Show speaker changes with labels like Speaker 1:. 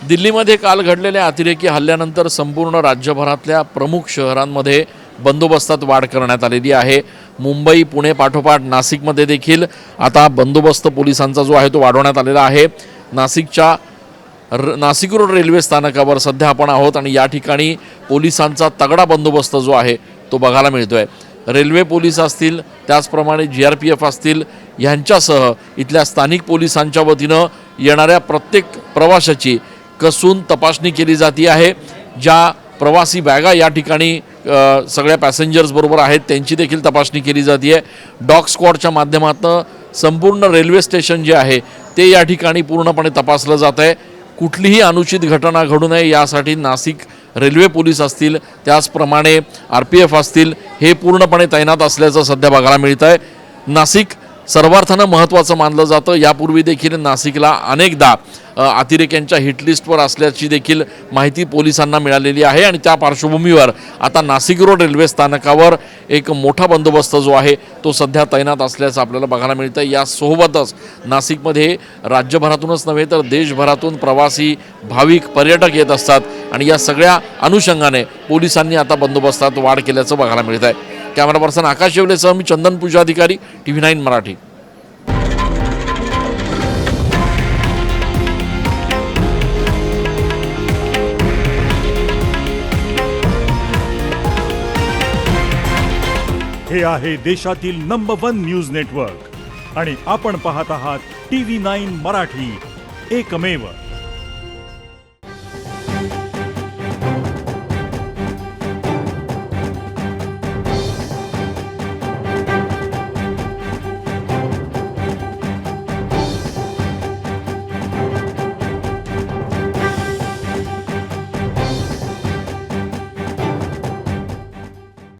Speaker 1: दिल्लीमध्ये काल घडलेल्या अतिरेकी हल्ल्यानंतर संपूर्ण राज्यभरातल्या प्रमुख शहरांमध्ये बंदोबस्तात वाढ करण्यात आलेली आहे। मुंबई, पुणे पाठोपाठ नाशिकमध्ये देखील आता बंदोबस्त पोलिसांचा जो आहे तो वाढवण्यात आलेला आहे। नाशिकच्या नाशिक रोड रेल्वे स्थानकावर सध्या आपण आहोत आणि या ठिकाणी पोलिसांचा तगडा बंदोबस्त जो आहे तो बघायला मिळतोय। रेल्वे पोलीस असतील, त्याचप्रमाणे GRPF असतील, यांच्यासह इथल्या स्थानिक पोलिसांच्या वतीनं येणाऱ्या प्रत्येक प्रवाशाची कसून तपासणी केली जाती आहे। ज्या प्रवासी बॅगा या ठिकाणी सगळ्या पॅसेंजर्स बरोबर आहेत त्यांची देखील तपासणी केली जाते आहे। डॉग स्क्वॉडच्या माध्यमातून संपूर्ण रेल्वे स्टेशन जे आहे ते या ठिकाणी पूर्णपणे तपासलं जात आहे। कुठलीही अनुचित घटना घडू नये यासाठी नाशिक रेल्वे पोलीस असतील, त्याचप्रमाणे RPF असतील, हे पूर्णपणे तैनात असल्याचं सध्या बघायला मिळत आहे। नाशिक सर्वार्थानं महत्त्वाचं मानलं जातं। यापूर्वी देखील नाशिकला अनेकदा अतिरेक्यांच्या हिटलिस्टवर असल्याची देखील माहिती पोलिसांना मिळालेली आहे आणि त्या पार्श्वभूमीवर आता नाशिक रोड रेल्वे स्थानकावर एक मोठा बंदोबस्त जो आहे तो सध्या तैनात असल्याचं आपल्याला बघायला मिळतं। यासोबतच नाशिकमध्ये राज्यभरातूनच नव्हे तर देशभरातून प्रवासी, भाविक, पर्यटक येत असतात आणि या सगळ्या अनुषंगाने पोलिसांनी आता बंदोबस्तात वाढ केल्याचं बघायला मिळत आहे। कॅमेरा पर्सन आकाश येवलेसह मी चंदन पूजाधिकारी, TV9 मराठी।
Speaker 2: हे आहे देशातील नंबर 1 न्यूज नेटवर्क आणि आपण पाहत आहात TV9 मराठी, एकमेव।